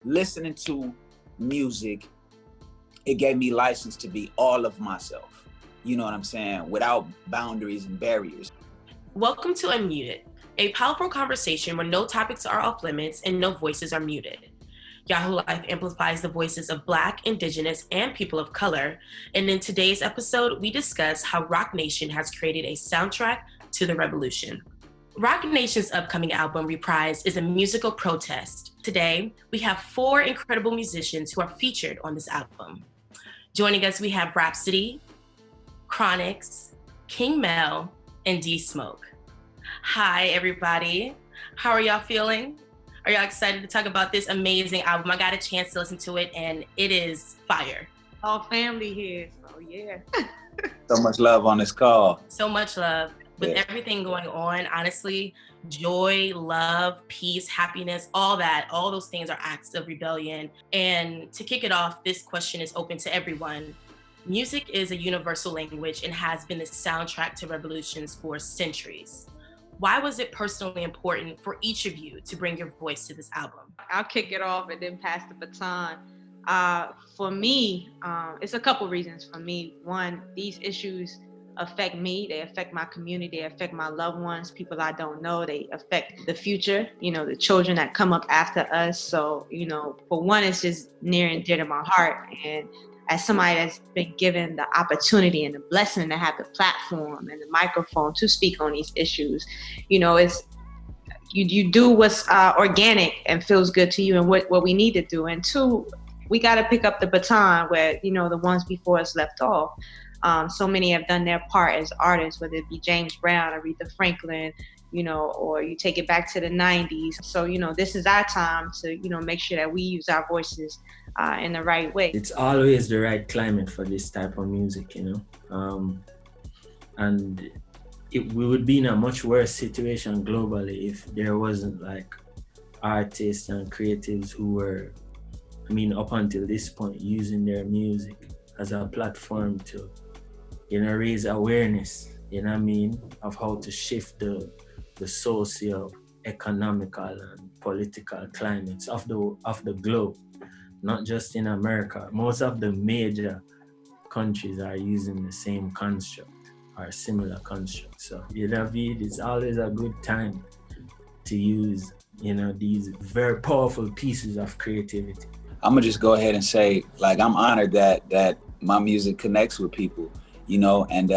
listening to music, it gave me license to be all of myself. You know what I'm saying? Without boundaries and barriers. Welcome to Unmuted, a powerful conversation where no topics are off limits and no voices are muted. Yahoo Life amplifies the voices of Black, Indigenous, and people of color. And in today's episode, we discuss how Roc Nation has created a soundtrack to the revolution. Roc Nation's upcoming album, Reprise, is a musical protest. Today, we have 4 incredible musicians who are featured on this album. Joining us, we have Rapsody, Chronixx, King Mel, and D-Smoke. Hi, everybody. How are y'all feeling? Are y'all excited to talk about this amazing album? I got a chance to listen to it, and it is fire. All family here, so yeah. So much love on this call. So much love. With everything going on, honestly, joy, love, peace, happiness, all those things are acts of rebellion. And to kick it off, this question is open to everyone. Music is a universal language and has been the soundtrack to revolutions for centuries. Why was it personally important for each of you to bring your voice to this album? I'll kick it off and then pass the baton. For me, it's a couple reasons for me. One, these issues affect me. They affect my community. They affect my loved ones, people I don't know. They affect the future, the children that come up after us. So, for one, it's just near and dear to my heart. And as somebody that's been given the opportunity and the blessing to have the platform and the microphone to speak on these issues, it's you do what's organic and feels good to you and what we need to do. And 2, we got to pick up the baton where, the ones before us left off. So many have done their part as artists, whether it be James Brown or Aretha Franklin, or you take it back to the 90s. So, this is our time to, make sure that we use our voices in the right way. It's always the right climate for this type of music, and we would be in a much worse situation globally if there wasn't like artists and creatives who were, up until this point, using their music as a platform to, raise awareness, of how to shift the socio-economical and political climates of the globe, not just in America. Most of the major countries are using the same construct or similar construct. So, it's always a good time to use, these very powerful pieces of creativity. I'm gonna just go ahead and say, I'm honored that my music connects with people, and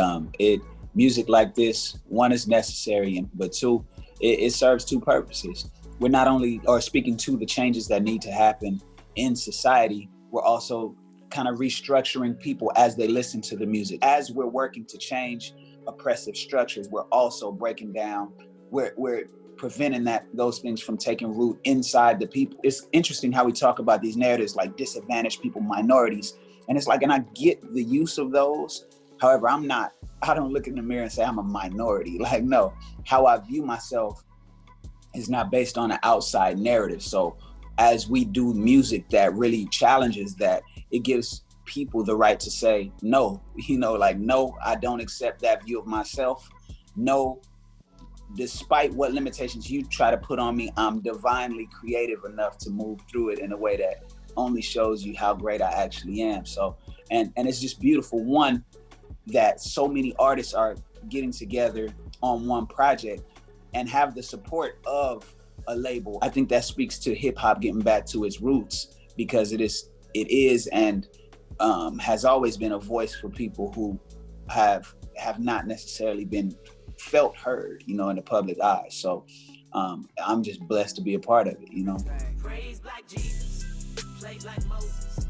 music like this, 1, is necessary, but 2, it serves 2 purposes. We're not only speaking to the changes that need to happen in society, we're also kind of restructuring people as they listen to the music. As we're working to change oppressive structures, we're also breaking down, we're preventing those things from taking root inside the people. It's interesting how we talk about these narratives like disadvantaged people, minorities, and it's and I get the use of those. However, I don't look in the mirror and say I'm a minority. No, how I view myself is not based on an outside narrative. So as we do music that really challenges that, it gives people the right to say, no, no, I don't accept that view of myself. No, despite what limitations you try to put on me, I'm divinely creative enough to move through it in a way that only shows you how great I actually am. So, and it's just beautiful, one, that so many artists are getting together on one project and have the support of a label. I think that speaks to hip hop getting back to its roots, because it is and has always been a voice for people who have not necessarily been felt heard, in the public eye. So I'm just blessed to be a part of it, Praise like Jesus, play like Moses,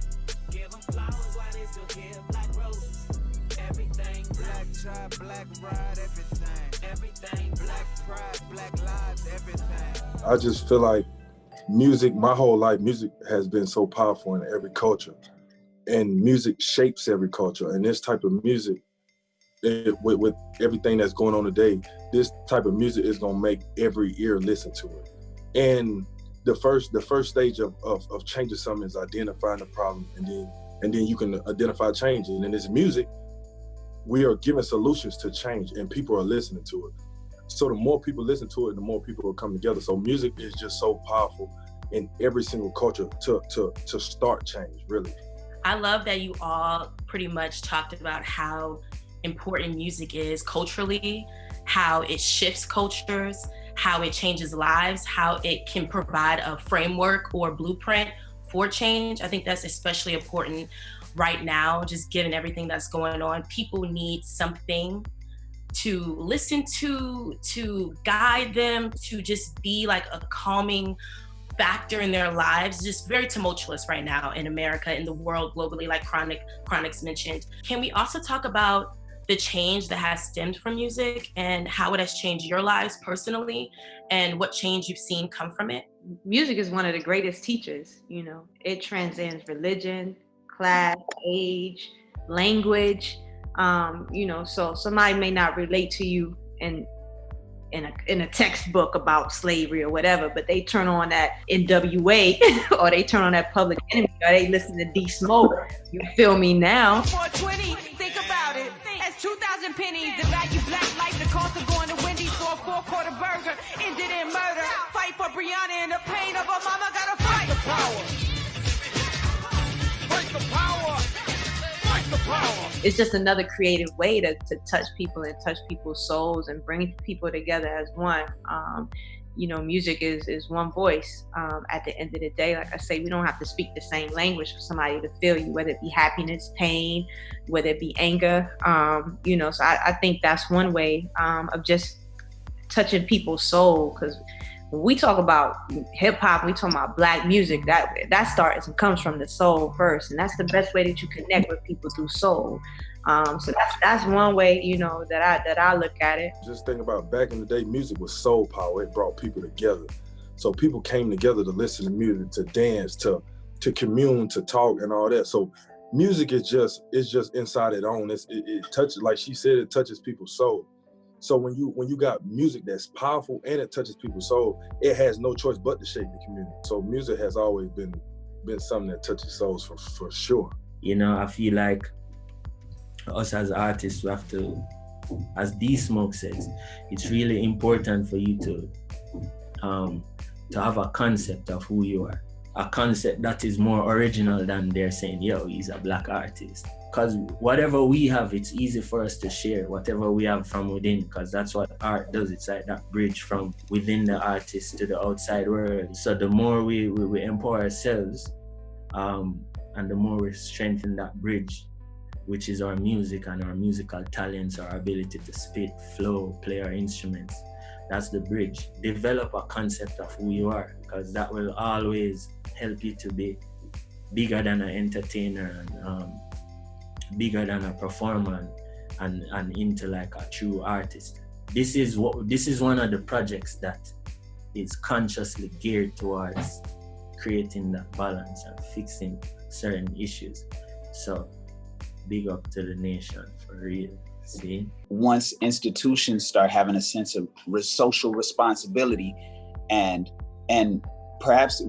give them flowers while they still give black roses. Everything black tribe, black ride, everything black pride, black lives, everything. I just feel like music, my whole life, music has been so powerful in every culture, and music shapes every culture. And this type of music, with everything that's going on today, this type of music is gonna make every ear listen to it. And the first stage of changing something is identifying the problem, and then you can identify changes. And in this music, we are giving solutions to change, and people are listening to it. So the more people listen to it, the more people will come together. So music is just so powerful, in every single culture to start change, really. I love that you all pretty much talked about how important music is culturally, how it shifts cultures, how it changes lives, how it can provide a framework or blueprint for change. I think that's especially important right now, just given everything that's going on. People need something to listen to guide them, to just be like a calming factor in their lives. Just very tumultuous right now in America, in the world, globally, like Chronixx mentioned. Can we also talk about the change that has stemmed from music and how it has changed your lives personally and what change you've seen come from it? Music is one of the greatest teachers, you know. It transcends religion, class, age, language. You know, so somebody may not relate to you in a textbook about slavery or whatever, but they turn on that NWA or they turn on that Public Enemy or they listen to D Smoke. You feel me now? 420, think about it. That's 2,000 pennies. The value black life, the cost of going to Wendy's for a 4-quarter burger ended in murder. Fight for Brianna and the pain of her mama. Gotta fight the power. Fight the power. Fight the power. It's just another creative way to touch people and touch people's souls and bring people together as one. You know, music is one voice. At the end of the day, like I say, we don't have to speak the same language for somebody to feel you, whether it be happiness, pain, whether it be anger. You know, so I think that's one way of just touching people's soul. Because when we talk about hip hop, we talk about Black music, that starts and comes from the soul first, and that's the best way that you connect with people, through soul. So that's one way, you know, that I look at it. Just think about back in the day, music was soul power. It brought people together. So people came together to listen to music, to dance, to commune, to talk, and all that. So music is just inside its own. It touches, like she said, it touches people's soul. So when you got music that's powerful and it touches people's soul, it has no choice but to shape the community. So music has always been something that touches souls for sure. You know, I feel like us as artists, we have to, as D Smoke says, it's really important for you to have a concept of who you are, a concept that is more original than they're saying, yo, he's a Black artist. Because whatever we have, it's easy for us to share, whatever we have from within, because that's what art does. It's like that bridge from within the artist to the outside world. So the more we empower ourselves, and the more we strengthen that bridge, which is our music and our musical talents, our ability to spit, flow, play our instruments. That's the bridge. Develop a concept of who you are, because that will always help you to be bigger than an entertainer and bigger than a performer and into like a true artist. This is one of the projects that is consciously geared towards creating that balance and fixing certain issues. So big up to the nation, for real. See? Once institutions start having a sense of social responsibility and perhaps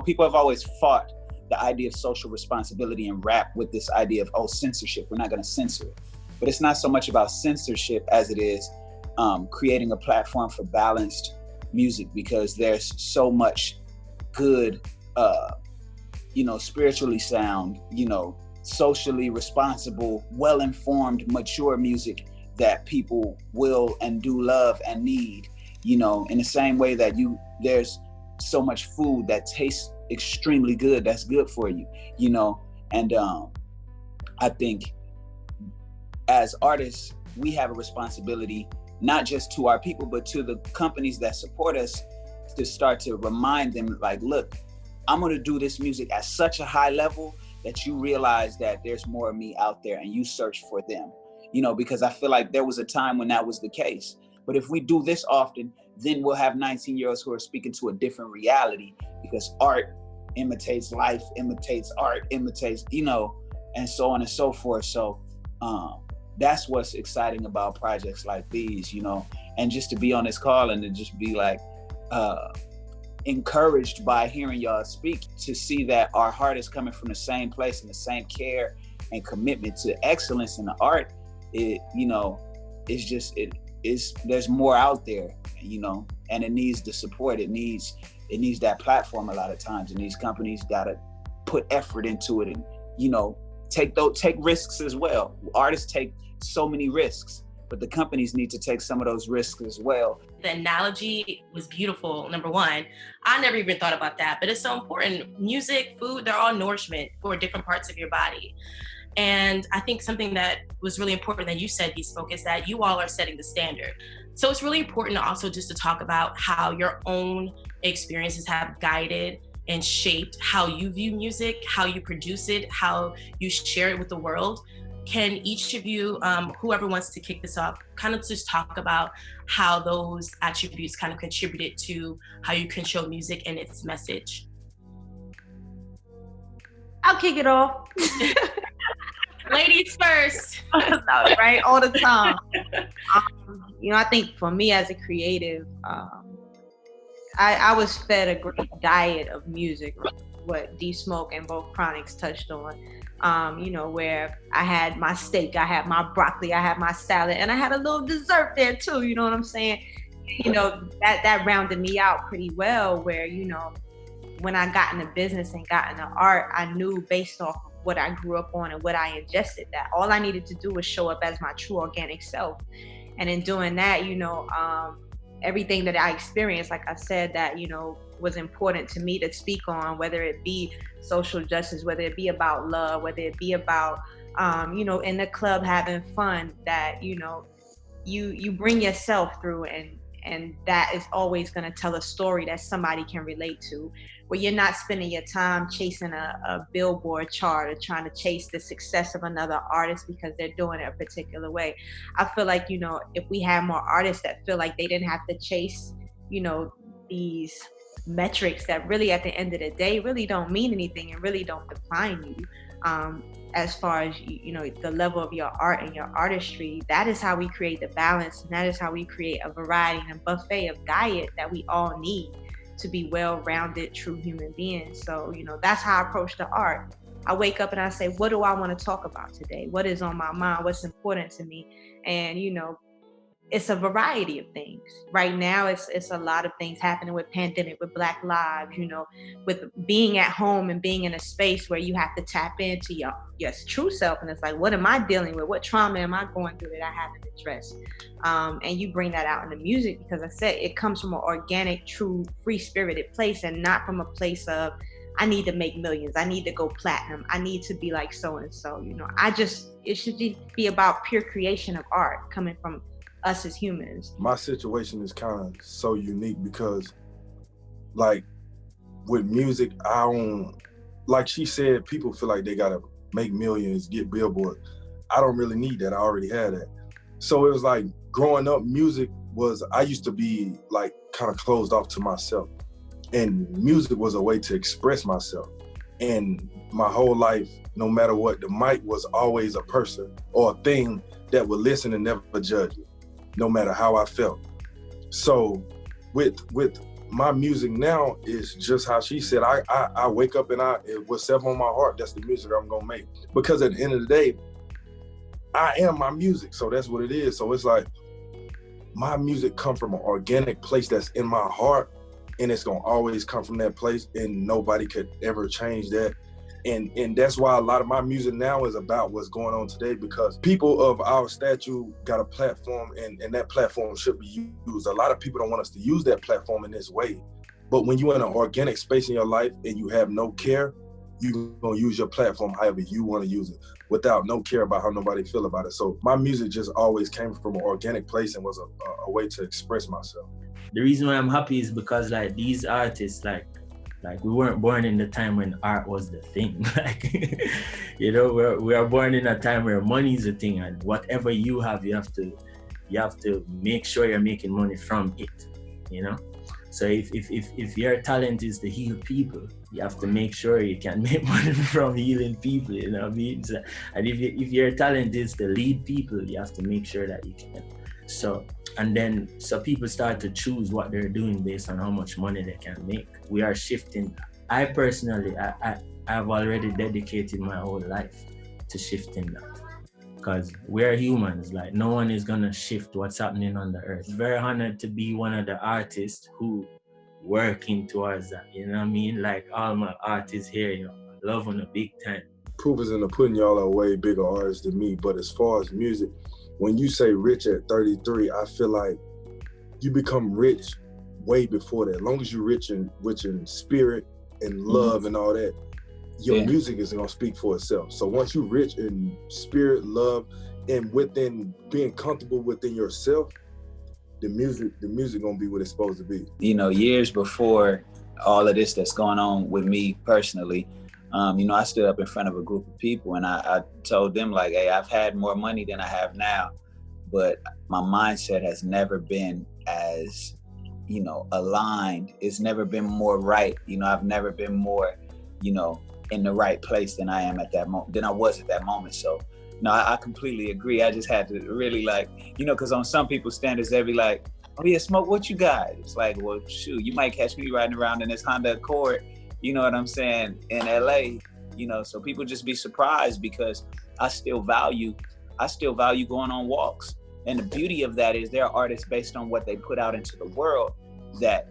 people have always fought the idea of social responsibility in rap with this idea of, censorship, we're not gonna censor it. But it's not so much about censorship as it is creating a platform for balanced music, because there's so much good, spiritually sound, socially responsible, well-informed, mature music that people will and do love and need, in the same way that there's so much food that tastes extremely good, that's good for you, and I think as artists, we have a responsibility, not just to our people, but to the companies that support us, to start to remind them, like, look, I'm gonna do this music at such a high level that you realize that there's more of me out there and you search for them, because I feel like there was a time when that was the case. But if we do this often, then we'll have 19-year-olds who are speaking to a different reality, because art imitates life, imitates art, imitates, and so on and so forth. So that's what's exciting about projects like these, and just to be on this call and to just be like, encouraged by hearing y'all speak, to see that our heart is coming from the same place and the same care and commitment to excellence in the art. There's more out there, and it needs the support. It needs it needs that platform a lot of times, and these companies gotta put effort into it, and you know, take risks as well. Artists take so many risks, but the companies need to take some of those risks as well. The analogy was beautiful, number one. I never even thought about that, but it's so important. Music, food, they're all nourishment for different parts of your body. And I think something that was really important that you said, D-Smoke, is that you all are setting the standard. So it's really important also just to talk about how your own experiences have guided and shaped how you view music, how you produce it, how you share it with the world. Can each of you, whoever wants to kick this off, kind of just talk about how those attributes kind of contributed to how you can show music and its message? I'll kick it off. Ladies first. No, right? All the time. You know, I think for me as a creative, I was fed a great diet of music, what D-Smoke and both Chronixx touched on. You know, where I had my steak, I had my broccoli, I had my salad, and I had a little dessert there too, you know what I'm saying? You know, that rounded me out pretty well, where, you know, when I got into business and got into art, I knew based off of what I grew up on and what I ingested, that all I needed to do was show up as my true organic self. And in doing that, you know, everything that I experienced, like I said, that, you know, was important to me to speak on, whether it be social justice, whether it be about love, whether it be about, you know, in the club having fun, that, you know, you bring yourself through, and that is always going to tell a story that somebody can relate to, where you're not spending your time chasing a billboard chart or trying to chase the success of another artist because they're doing it a particular way. I feel like, you know, if we had more artists that feel like they didn't have to chase, you know, these metrics that really at the end of the day really don't mean anything and really don't define you, as far as, you know, the level of your art and your artistry, that is how we create the balance, and that is how we create a variety and a buffet of diet that we all need to be well-rounded, true human beings. So, you know, that's how I approach the art. I wake up and I say, what do I want to talk about today? What is on my mind? What's important to me? And, you know, it's a variety of things. Right now, it's a lot of things happening with pandemic, with Black Lives, you know, with being at home and being in a space where you have to tap into your true self. And it's like, what am I dealing with? What trauma am I going through that I haven't addressed? And you bring that out in the music, because I said it comes from an organic, true, free-spirited place, and not from a place of, I need to make millions, I need to go platinum, I need to be like so-and-so, you know. It should just be about pure creation of art coming from us as humans. My situation is kind of so unique because, like, with music, I don't, like she said, people feel like they gotta make millions, get billboard. I don't really need that. I already had that. So it was like, growing up, music was, I used to be like kind of closed off to myself, and music was a way to express myself. And my whole life, no matter what, the mic was always a person or a thing that would listen and never judge it, no matter how I felt. So with my music now, is just how she said, I wake up and whatever on my heart, that's the music I'm gonna make. Because at the end of the day, I am my music, so that's what it is. So it's like, my music come from an organic place that's in my heart, and it's gonna always come from that place, and nobody could ever change that. And that's why a lot of my music now is about what's going on today, because people of our stature got a platform, and that platform should be used. A lot of people don't want us to use that platform in this way. But when you're in an organic space in your life and you have no care, you're gonna use your platform however you wanna use it, without no care about how nobody feel about it. So my music just always came from an organic place and was a way to express myself. The reason why I'm happy is because, like, these artists, like we weren't born in the time when art was the thing. Like, you know, we are born in a time where money is a thing, and whatever you have to make sure you're making money from it, you know? So if your talent is to heal people, you have to make sure you can make money from healing people, you know what I mean? So, and if your talent is to lead people, you have to make sure that you can. So people start to choose what they're doing based on how much money they can make. We are shifting. I personally, I've already dedicated my whole life to shifting that, because we're humans. Like, no one is gonna shift what's happening on the earth. Very honored to be one of the artists who working towards that. You know what I mean? Like all my artists here, you know, I love on a big time. Proof is in the pudding, y'all are way bigger artists than me. But as far as music, when you say rich at 33, I feel like you become rich way before that. As long as you're rich in spirit and love and all that, your music is gonna speak for itself. So once you're rich in spirit, love, and within being comfortable within yourself, the music gonna be what it's supposed to be. You know, years before all of this that's going on with me personally, you know, I stood up in front of a group of people and I told them like, hey, I've had more money than I have now, but my mindset has never been as, you know, aligned. It's never been more right. You know, I've never been more, you know, in the right place than I am at that moment, than I was at that moment. So, no, I completely agree. I just had to really like, you know, because on some people's standards, they'll be like, oh yeah, Smoke, what you got? It's like, well, shoot, you might catch me riding around in this Honda Accord, you know what I'm saying, in LA, you know, so people just be surprised because I still value going on walks. And the beauty of that is there are artists based on what they put out into the world that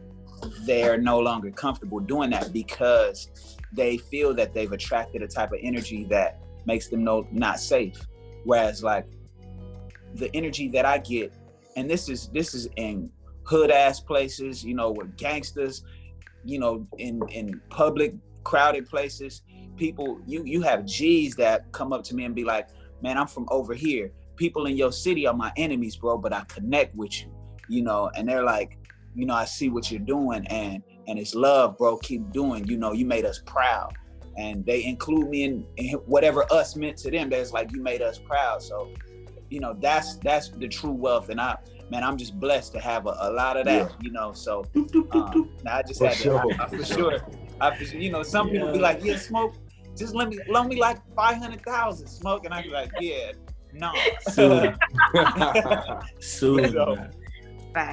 they're no longer comfortable doing that because they feel that they've attracted a type of energy that makes them not safe. Whereas like the energy that I get, and this is in hood ass places, you know, with gangsters, you know, in public crowded places, people, you have G's that come up to me and be like, man, I'm from over here. People in your city are my enemies, bro, but I connect with you, you know, and they're like, you know, I see what you're doing and it's love, bro, keep doing, you know, you made us proud. And they include me in whatever us meant to them. That's like, you made us proud. So, you know, that's the true wealth. And I'm just blessed to have a lot of that, you know. So I just had to, for sure. You know, some people be like, yeah, Smoke, just loan me like 500,000, Smoke. And I be like, yeah, no. Soon. Soon.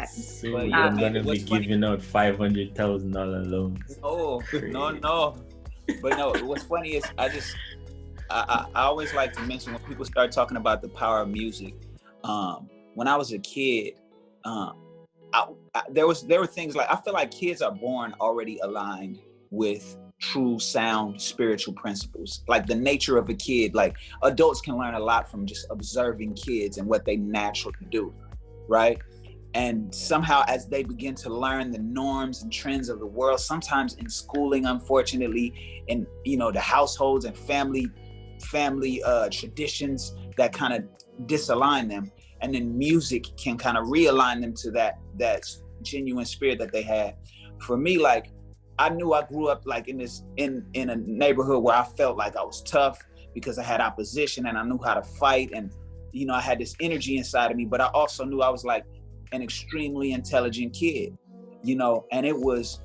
Soon. I'm gonna be giving out $500,000 loans. Oh, no. But no, what's funny is I always like to mention when people start talking about the power of music. When I was a kid, there were things like, I feel like kids are born already aligned with true sound spiritual principles, like the nature of a kid. Like adults can learn a lot from just observing kids and what they naturally do, right? And somehow as they begin to learn the norms and trends of the world, sometimes in schooling, unfortunately, and you know, the households and family traditions that kind of disalign them, and then music can kind of realign them to that genuine spirit that they had. For me, like I knew I grew up like in a neighborhood where I felt like I was tough because I had opposition and I knew how to fight, and you know, I had this energy inside of me, but I also knew I was like an extremely intelligent kid, you know. And it was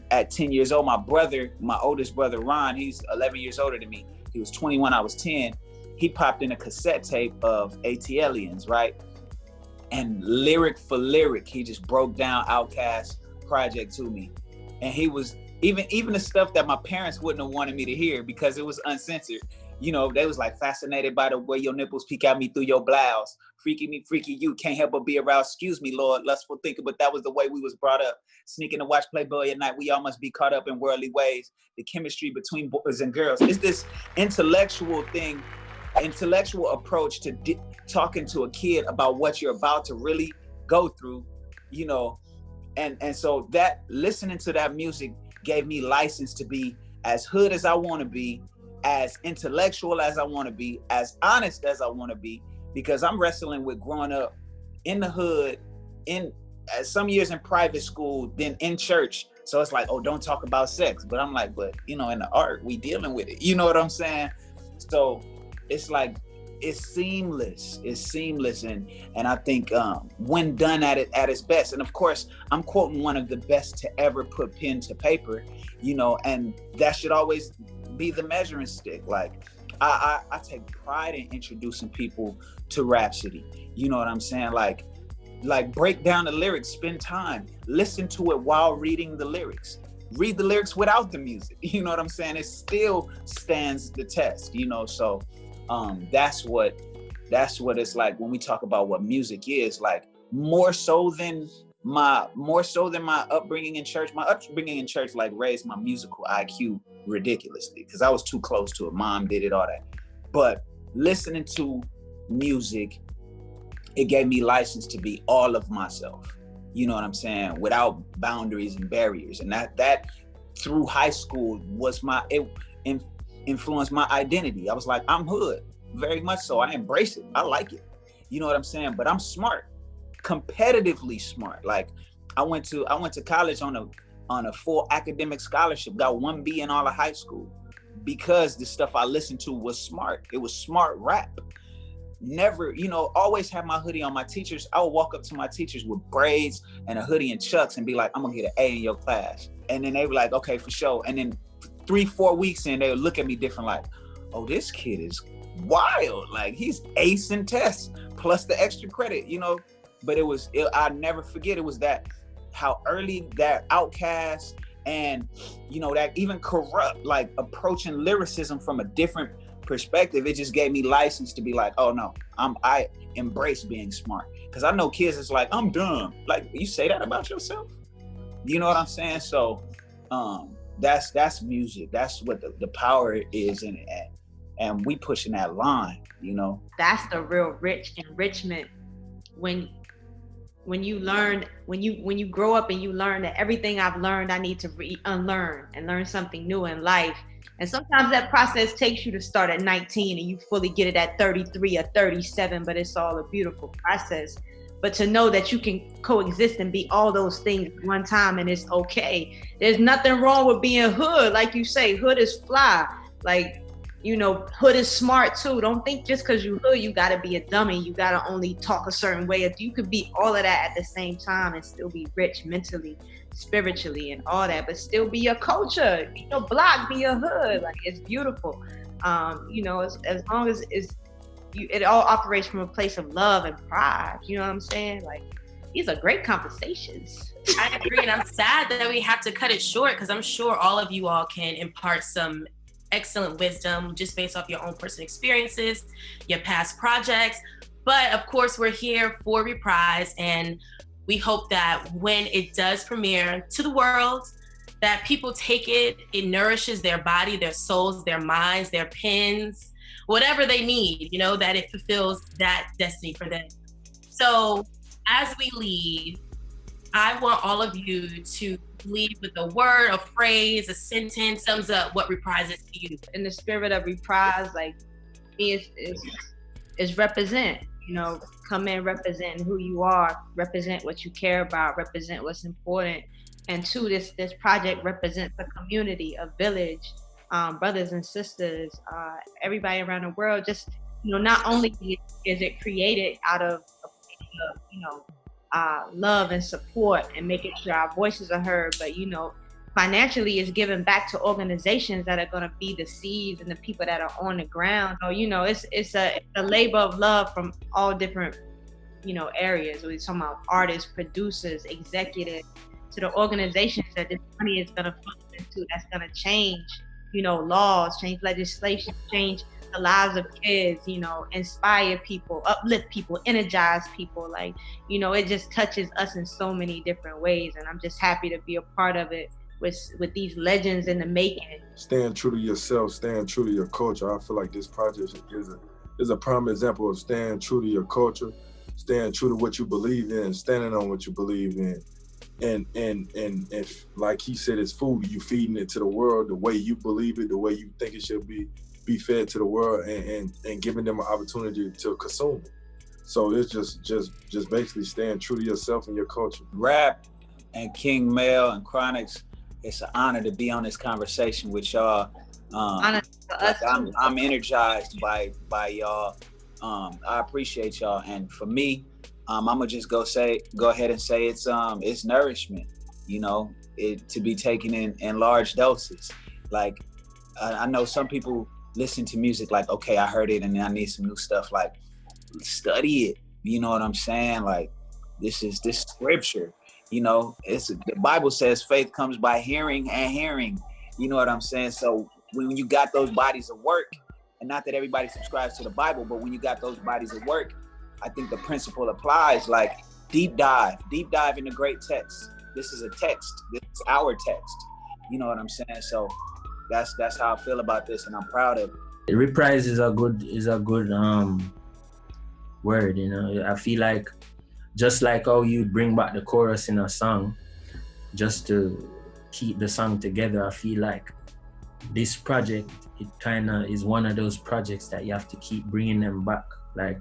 at 10 years old, my oldest brother Ron, he's 11 years older than me, he was 21, I was 10, he popped in a cassette tape of ATLians, right? And lyric for lyric, he just broke down Outkast project to me. And he was even the stuff that my parents wouldn't have wanted me to hear because it was uncensored. You know, they was like fascinated by the way your nipples peek at me through your blouse. Freaky me, freaky you, can't help but be aroused. Excuse me, Lord, lustful thinker, but that was the way we was brought up. Sneaking to watch Playboy at night, we all must be caught up in worldly ways. The chemistry between boys and girls. It's this intellectual approach to talking to a kid about what you're about to really go through, you know. And so that listening to that music gave me license to be as hood as I want to be, as intellectual as I want to be, as honest as I want to be, because I'm wrestling with growing up in the hood, in some years in private school, then in church. So it's like, oh, don't talk about sex. But I'm like, but you know, in the art, we dealing with it. You know what I'm saying? So it's like, it's seamless. And I think when done at its best, and of course, I'm quoting one of the best to ever put pen to paper, you know, and that should always be the measuring stick. Like I take pride in introducing people to Rapsody. You know what I'm saying? Like break down the lyrics, spend time, listen to it while reading the lyrics. Read the lyrics without the music. You know what I'm saying? It still stands the test, you know? So that's what it's like when we talk about what music is, like more so than more so than my upbringing in church. My upbringing in church like raised my musical IQ ridiculously because I was too close to it. Mom did it, all that. But listening to music, it gave me license to be all of myself. You know what I'm saying? Without boundaries and barriers. And that through high school was influenced my identity. I was like, I'm hood, very much so. I embrace it. I like it. You know what I'm saying? But I'm smart, competitively smart. Like I went to college on a full academic scholarship, got 1 B in all of high school because the stuff I listened to was smart. It was smart rap. Never, always have my hoodie on. My teachers, I would walk up to my teachers with braids and a hoodie and chucks and be like, I'm gonna get an A in your class. And then they were like, okay, for sure. And then 3-4 weeks in, they would look at me different, like, oh, this kid is wild. Like he's acing tests plus the extra credit, But I'll never forget, it was that how early that outcast and, that even corrupt, like approaching lyricism from a different perspective, it just gave me license to be like, oh no, I embrace being smart. Cause I know kids is like, I'm dumb. Like, you say that about yourself? You know what I'm saying? So that's music. That's what the power is in it. And we pushing that line, That's the real rich enrichment when you learn, when you grow up and you learn that everything I've learned, I need to unlearn and learn something new in life. And sometimes that process takes you to start at 19 and you fully get it at 33 or 37, but it's all a beautiful process. But to know that you can coexist and be all those things at one time and it's okay. There's nothing wrong with being hood. Like you say, hood is fly. Like, hood is smart too. Don't think just because you hood, you gotta be a dummy. You gotta only talk a certain way. You could be all of that at the same time and still be rich mentally, spiritually, and all that, but still be your culture. Be your block, be your hood. Like, it's beautiful. As long as it all operates from a place of love and pride. You know what I'm saying? Like, these are great conversations. I agree, and I'm sad that we have to cut it short because I'm sure all of you all can impart some excellent wisdom just based off your own personal experiences, your past projects. But of course, we're here for Reprise, and we hope that when it does premiere to the world, that people take it, it nourishes their body, their souls, their minds, their pens, whatever they need, that it fulfills that destiny for them. So as we leave, I want all of you to leave with a word, a phrase, a sentence, sums up what Reprise is to you. In the spirit of Reprise, like, is represent, come in, represent who you are, represent what you care about, represent what's important. And two, this project represents a community, a village, brothers and sisters, everybody around the world. Just, not only is it created out of love and support and making sure our voices are heard, but financially is given back to organizations that are going to be the seeds and the people that are on the ground. So it's a labor of love from all different areas. We're talking about artists, producers, executives, to the organizations that this money is going to flow into, that's going to change laws, change legislation, change the lives of kids, inspire people, uplift people, energize people. Like, it just touches us in so many different ways. And I'm just happy to be a part of it with these legends in the making. Staying true to yourself, staying true to your culture. I feel like this project is a prime example of staying true to your culture, staying true to what you believe in, standing on what you believe in. And like he said, it's food. You feeding it to the world the way you believe it, the way you think it should be fed to the world, and giving them an opportunity to consume it. So it's just basically staying true to yourself and your culture. Rap and King Mel and Chronixx, it's an honor to be on this conversation with y'all. Honor for us too. I'm energized by y'all. I appreciate y'all, and for me, I'm gonna just go ahead and say it's nourishment, it to be taken in large doses. Like, I know some people listen to music like, okay, I heard it and I need some new stuff. Like, study it. You know what I'm saying? Like, this scripture. The Bible says faith comes by hearing and hearing. You know what I'm saying? So when you got those bodies of work, and not that everybody subscribes to the Bible, but when you got those bodies of work, I think the principle applies. Like, deep dive into great text. This is a text. This is our text. You know what I'm saying? So that's how I feel about this, and I'm proud of it. Reprise is a good word, you know. I feel like just like how you bring back the chorus in a song just to keep the song together, I feel like this project, it kind of is one of those projects that you have to keep bringing them back, like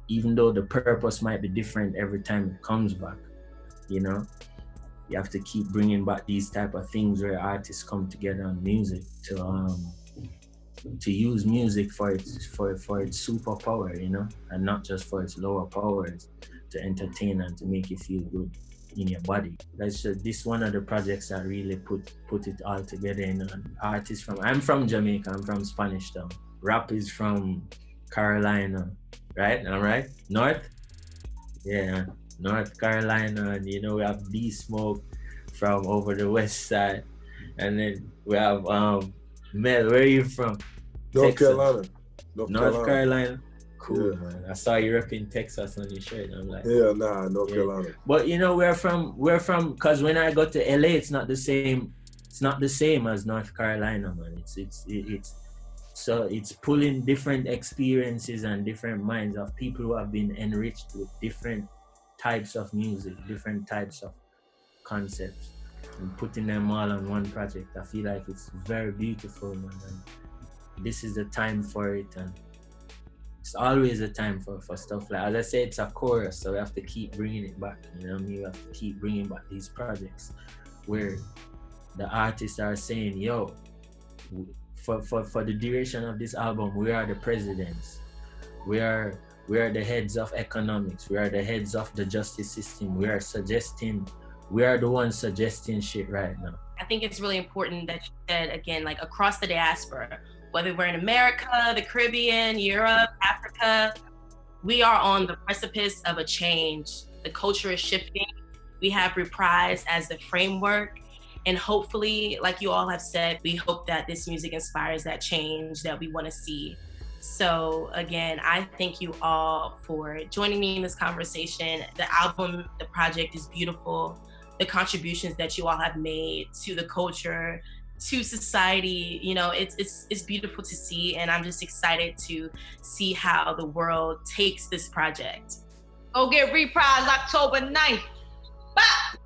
even though the purpose might be different every time it comes back, you know, you have to keep bringing back these type of things where artists come together on music to use music for its superpower, you know, and not just for its lower powers, to entertain and to make you feel good in your body. This one of the projects that really put it all together. You know, artists I'm from Jamaica, I'm from Spanish Town. Rap is from Carolina, right? All right, North Carolina, and you know we have B Smoke from over the west side, and then we have Mel. Where are you from? North Texas. Carolina. North Carolina. Cool, yeah. Man. I saw you repping Texas on your shirt. I'm like, North Carolina. But you know, we're from, because when I go to LA, it's not the same. It's not the same as North Carolina, man. So it's pulling different experiences and different minds of people who have been enriched with different types of music, different types of concepts, and putting them all on one project. I feel like it's very beautiful, man. And this is the time for it, and it's always a time for stuff like, as I say, it's a chorus, so we have to keep bringing it back. You know what I mean? We have to keep bringing back these projects where the artists are saying, yo, for the duration of this album, we are the presidents. We are the heads of economics. We are the heads of the justice system. We are the ones suggesting shit right now. I think it's really important that you said, again, like across the diaspora, whether we're in America, the Caribbean, Europe, Africa, we are on the precipice of a change. The culture is shifting. We have Reprise as the framework. And hopefully, like you all have said, we hope that this music inspires that change that we want to see. So again, I thank you all for joining me in this conversation. The album, the project is beautiful. The contributions that you all have made to the culture, to society, you know, it's beautiful to see, and I'm just excited to see how the world takes this project. Go get Reprise October 9th. Bye!